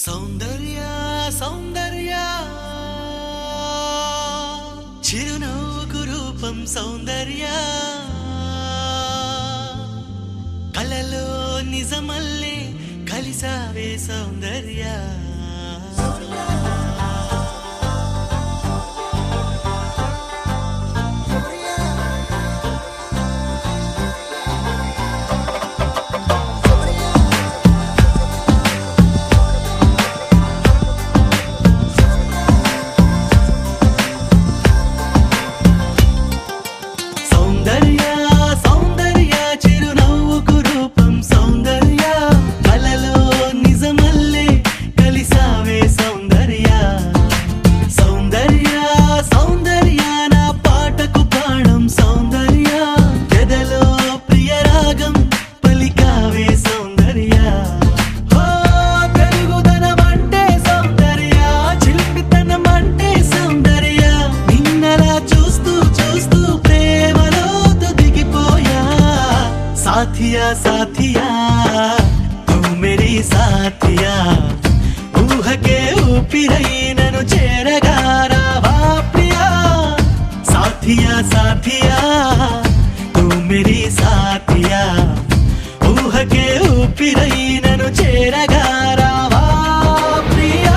సౌందర్య సౌందర్య చిరునవ్వుకు రూపం సౌందర్య కలలో నిజమల్లే కలిసావే సౌందర్య साथिया साथिया तू मेरी साथिया ऊह के ऊपिरई ननु चेरगा रावा प्रिया साथिया साथिया तू मेरी साथिया ऊह के ऊपिरई ननु चेरगा रावा प्रिया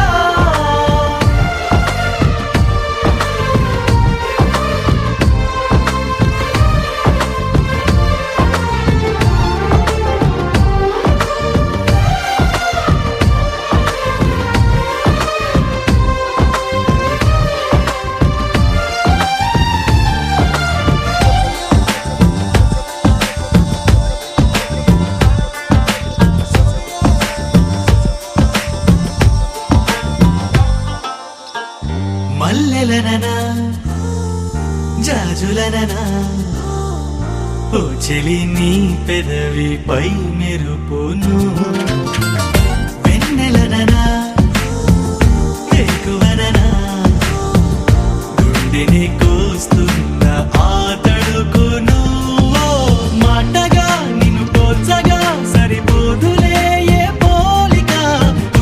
మల్లెలననా జాజులననా ఓ చెలి నీ పెదవిపై మెరుపును వెన్నెలననా ఎక్కువననా గుండెని కోస్తున్న ఆ తడుకును మాటగా నిన్ను పోల్చగా సరిపోదులే ఏ పోలిక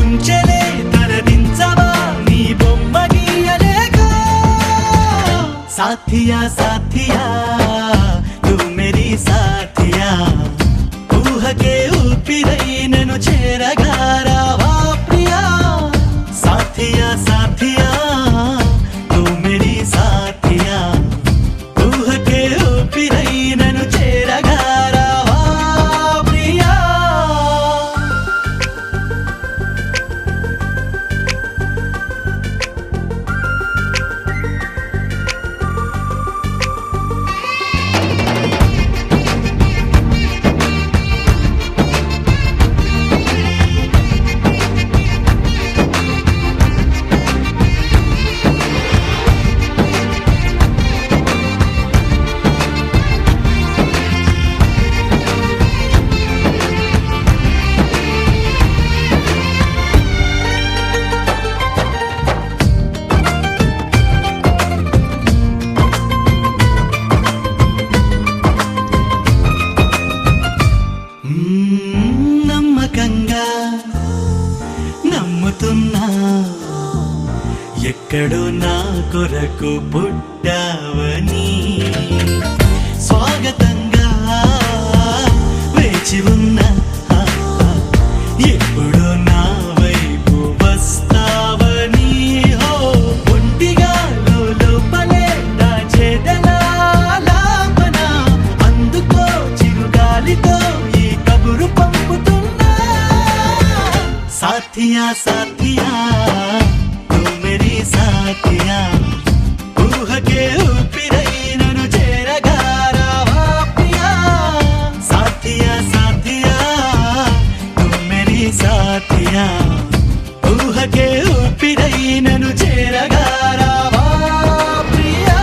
ఉంచెలే తరదించవా నీ బొమ్మ साथिया साथिया तू मेरी साथिया ऊह के ऊपिरई ननु चेरगा रावा प्रिया साथिया साथिया तू मेरी साथिया ऊह के ऊपिरई ननु चेरगा रावा प्रिया నమ్మకంగా నమ్ముతున్నా ఎక్కడో నా కొరకు పుట్టావని స్వాగతంగా వేచి ఉన్నా ఎప్పుడో నా వైపు వస్తావని హో ఒంటిగా లోపలే దాచేదలా లాపన అందుకో చిరుగాలితో साथिया साथिया तू मेरी साथिया ऊह के ऊपिरई ननु चेरगा रावा प्रिया साथिया साथिया तू मेरी साथिया ऊह के ऊपिरई ननु चेरगा रावा प्रिया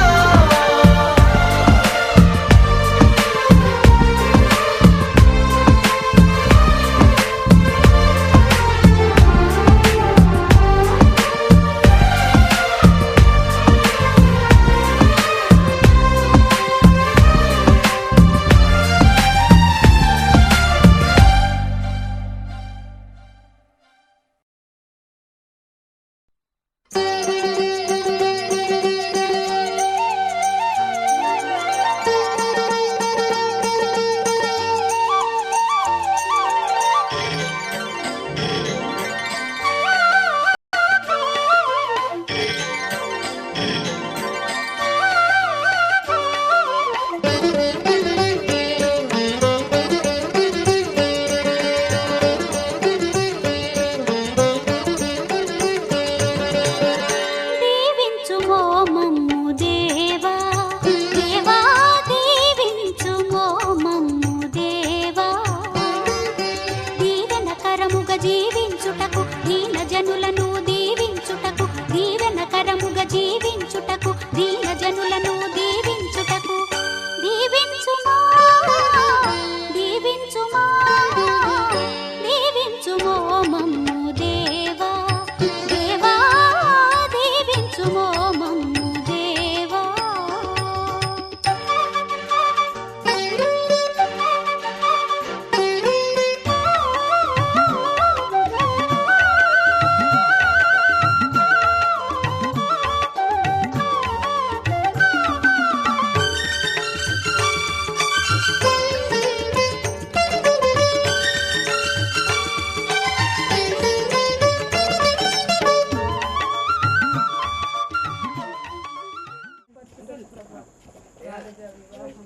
వివాహం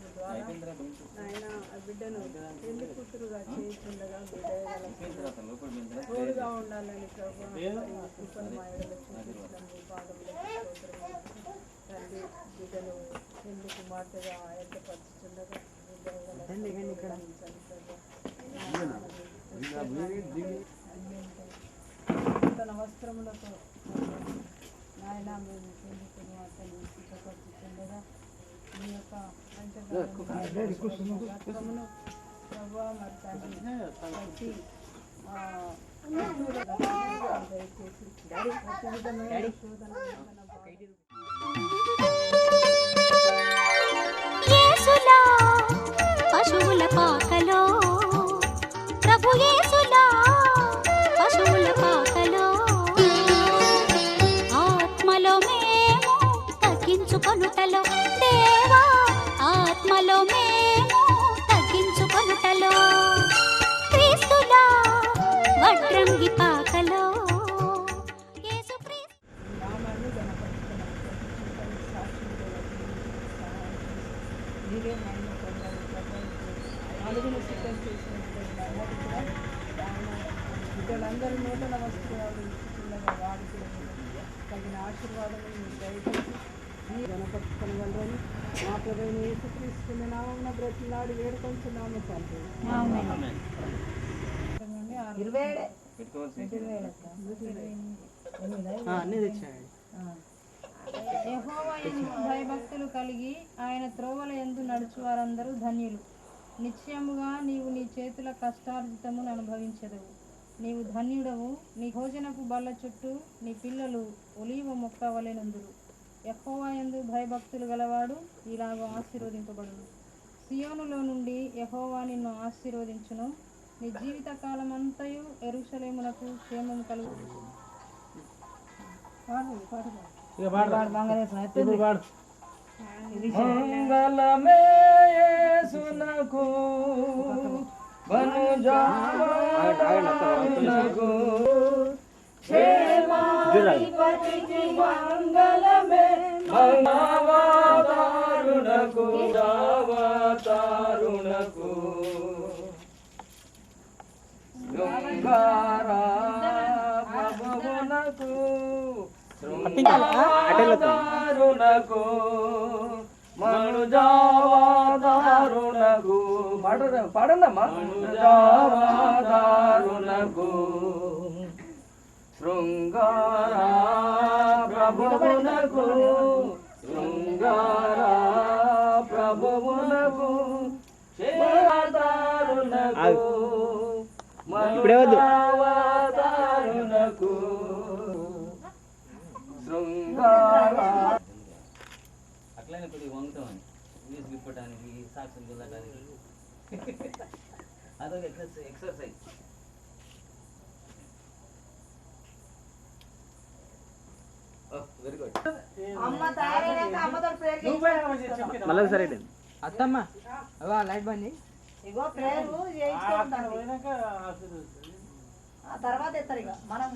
ద్వారా నాయన ఆ బిడ్డను పెళ్లి కూతురుగా చేస్తుండగా బిడ్డ తోడుగా ఉండాలని ప్రభు కృపను మా ఎడల చూపించడం మీ పాదములకు స్తోత్రములు. తండ్రి బిడ్డను పెళ్లి కుమార్తెగా ఏర్పరచుతుండగా తన వస్త్రములతో నాయన మేము పెళ్లి కుమార్తెను సిద్ధపరచుతుండగా మీ యొక్క పంచమును ప్రభు మరి తండ్రి ప్రతి దయచేసి ప్రతి విధమైన శోధన యేసులా పశువుల పాకలో ప్రభు యేసులా పశువుల పాకలో ఆత్మలో మేము తగ్గించుకొనుటలో దేవా ఆత్మలో మేము తగ్గించుకొనుటలో క్రీస్తులా వడ్రంగి పాకలో మీరే మహిమ పొందాలి అడుగులు సిద్ధం చేసినట్టు బిడ్డలందరూ నూతన వస్తువులు ఇస్తుండగా వాడికి తగిన ఆశీర్వాదం మీరు దయచేసి మీ గణపరుచుకొనగలరని మా ప్రభువైన యేసుక్రీస్తు నామమున బ్రతిలాడి వేడుకొంచున్నాము తండ్రి. యెహోవా యందు భయభక్తులు కలిగి ఆయన త్రోవల యందు నడుచు వారందరూ ధన్యులు. నిశ్చయముగా నీవు నీ చేతుల కష్టార్జితమును అనుభవించెదవు. నీవు ధన్యుడవు. నీ భోజనపు బల్ల చుట్టూ నీ పిల్లలు ఒలీవ మొక్క వలెనుందురు. యెహోవా యందు భయభక్తులు గలవాడు ఇలాగ ఆశీర్వదింపబడును. సియోనులో నుండి యెహోవా నిన్ను ఆశీర్వదించును. నీ జీవిత కాలమంతయు యెరూషలేమునకు క్షేమము కలుగు. మంగళమే యేసునకు వనుజావనకు క్షేమాధిపతికి మంగళమే మంగళవాదారునకు జావతారునకు శృంగారా ప్రభువునకు శృంగారునకు మనుజావాదారునకు పడనమ్మా మనుజావాదారునకు శృంగారా ప్రభువునకు శృంగారా ప్రభువునకు క్షేమదారునకు మనుజావాదారునకు అట్లనే కొద్దిగా వంగుతామని న్యూస్ విప్పటానికి సాక్ష్యం చదవడానికి అదొక ఎక్సర్సైజ్. Very good. మళ్ళీ సరే అత్తమ్మ లైట్ బండి ఇగో ప్రేయర్ చేయించుకుంటారు ఆ తర్వాత ఎత్తారు ఇక మనం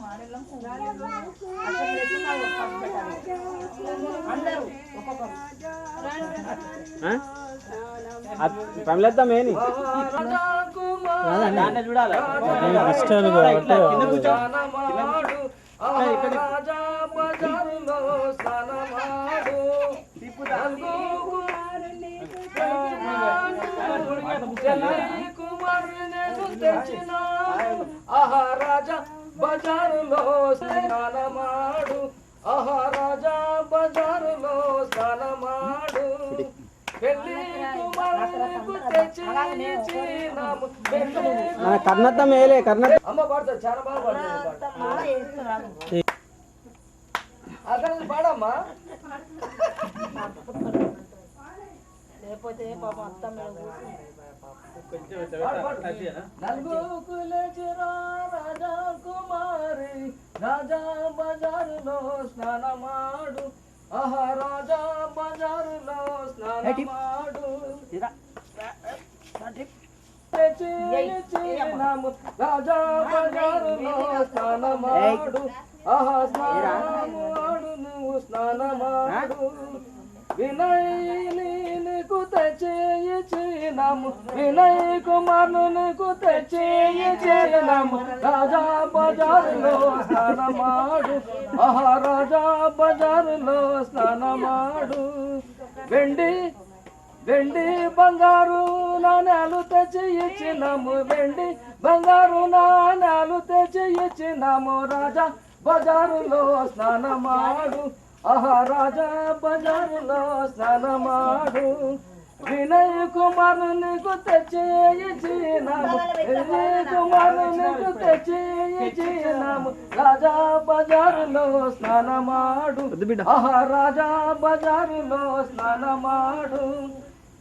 అందరూ ఒక్కొక్కరు పమిలేద్దామేని చూడాలి ఆహారాజా బజారులో స్నానమాడు ఆహారాజా బజారులో స్నానమాడు పెళ్లి కుమారులకు తెచ్చినాము కర్ణత మేలే కర్ణత అమ్మ పాడతారు చాలా బాగా పాడతారు అక్కడ పాడమ్మా లేకపోతే పాపం అంతా మేము రాజా కుమారి రాజా బజారులో స్నానమాడు ఆహా రాజా బజారులో స్నానమాడు తెచ్చినాము రాజా బజారులో స్నానమాడు ఆహా స్నానమాడు నువ్వు స్నానమాడు వినయని నీకు తెచ్చినాము వినయ్ కుమారులు నీకు తెచ్చినాము రాజా బజారులో స్నానమాడు ఆహా రాజా బజారులో స్నానమాడు వెండి బంగారు నాణ్యాలు తెచ్చి ఇచ్చినాము వెండి బంగారు నాణ్యాలు తెచ్చి ఇచ్చినాము రాజా బజారులో స్నానమాడు ఆహా రాజా బజారులో స్నానమాడు వినయ్ కుమారు నీకు తెచ్చి ఇచ్చినాము వినయ్ కుమారు నీకు తెచ్చి ఇచ్చినాము రాజా బజారులో స్నానమాడు ఆహా రాజా బజారులో స్నానమాడు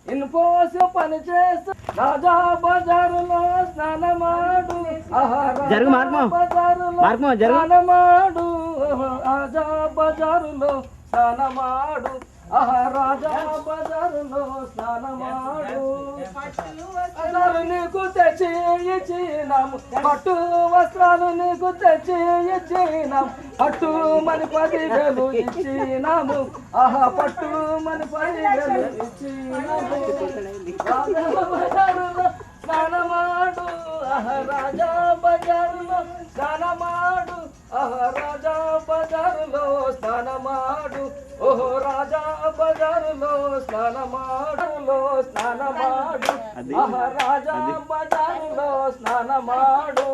ఇన్ఫోస్ పని చేస్తూ రాజా బజారులో స్నానమాడు ఆహా రాజా బజారులో స్నానమాడు రాజా బజారులో స్నానమాడు ఆహా రాజా బజారులో స్నానమాడు వస్త్రాలు నీకు తెచ్చి ఇచ్చినాము పట్టు వస్త్రాలు నీకు తెచ్చి ఇచ్చినాము పట్టు మని 10,000 ఇచ్చినాము ఆహా పట్టు మని 10,000 ఇచ్చినాము రాజా బజారులో స్నానమాడు ఆహా రాజా బజారులో స్నానమాడు ఆహా రాజా బజారులో స్నానమాడు ఓహో రాజా బజారులో స్నానమాడు ఆహా రాజా బజారులో స్నానమాడు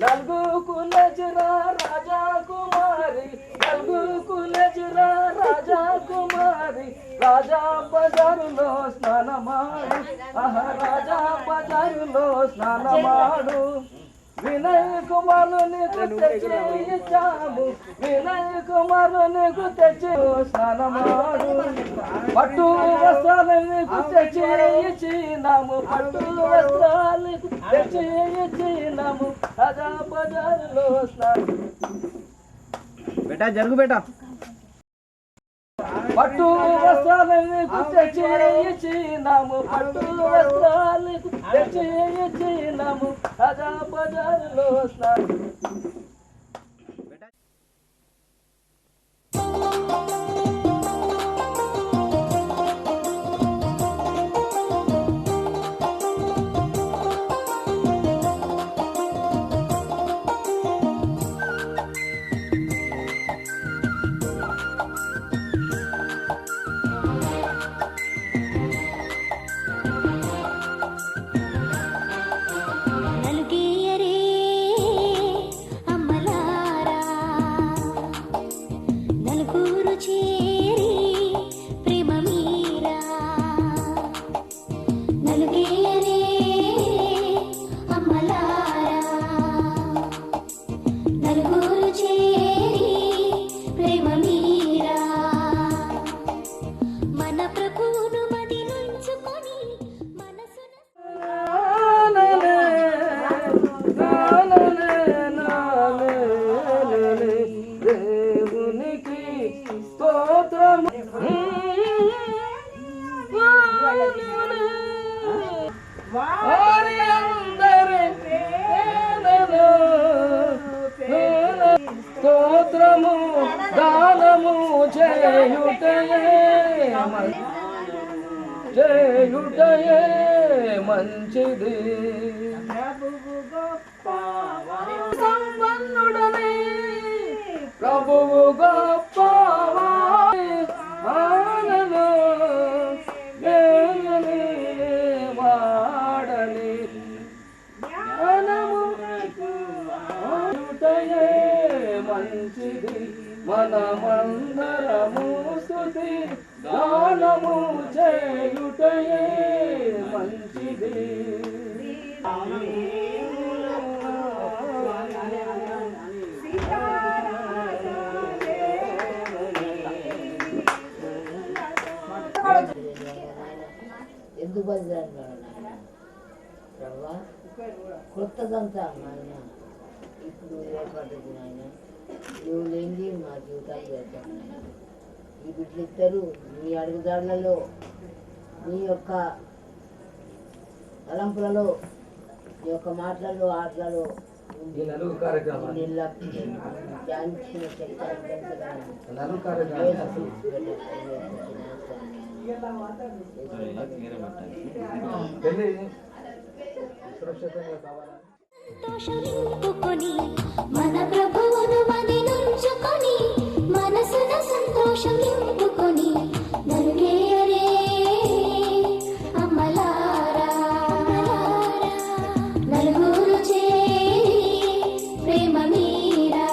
నలుగుకు నజరా రాజా కుమారి నలుగుకు నజరా రాజా కుమారి రాజా బజారులో స్నానమాడు ఆహా రాజా బజారులో స్నానమాడు వినయ్ కుమారు నీకు తెచ్చి ఇచ్చాము వినయ్ కుమారు నీకు తెచ్చి స్నానమాడు పట్టు వస్త్రాలు నీకు తెచ్చి ఇచ్చినాము పట్టు వస్త్రాలు నీకు తెచ్చి ఇచ్చినాము రాజా బజారులో స్నానం బేటా జరుగు బేటా పట్టు వస్త్రాలు నీకు తెచ్చి ఇచ్చినాము పట్టు వస్త్రాలు నీకు తెచ్చి ఇచ్చినాము రాజా బజారులో స్నానం స్తోత్రము దానము చేయుటయే మంచిది సంపన్నుడని ప్రభువు గొప్పవాడు వాడని మంచిది మనమందరము స్తుతి గానము చేయుటయే మంచిది ఎందుకు బయలుదేరారు ప్రభా కొత్తదంతా నాయన ఇప్పుడు ఏర్పడ్డది నాయన నువ్వు లేనిది మా జీవితాలు చేస్తాను నాయన ఈ బిడ్డలిద్దరూ నీ అడుగుదారులలో నీ యొక్క తలంపులలో నీ యొక్క మాటలలో ఆటలలో ధ్యానించిన పెళ్ళి సురక్షితంగా కావాలని సంతోషమింపుకొని మన ప్రభువును మదినుంచుకొని మనసున సంతోషమింపుకొని నలుగేయరే అమ్మలారా నలుగురు చేరి ప్రేమ మీరా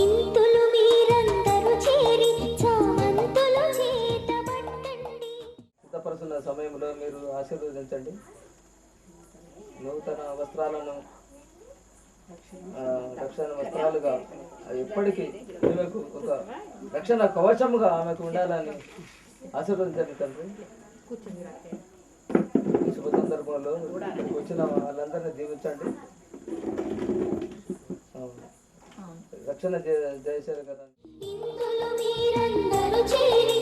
ఇంతులు మీరందరూ చేరి చామంతులు చేతబట్టండి. సిద్ధపరుస్తున్న సమయంలో మీరు ఆశీర్వదించండి. నూతన వస్త్రాలను రక్షణ వస్త్రాలుగా ఎప్పటికీ ఆమెకు ఒక రక్షణ కవచముగా ఆమెకు ఉండాలని ఆశీర్వదించండి తండ్రి. ఈ శుభ సందర్భంలో ఇక్కడికి వచ్చిన వాళ్ళందరినీ దీవించండి. రక్షణ జయశాలి కదా. ఇంతులు మీరందరూ చేరి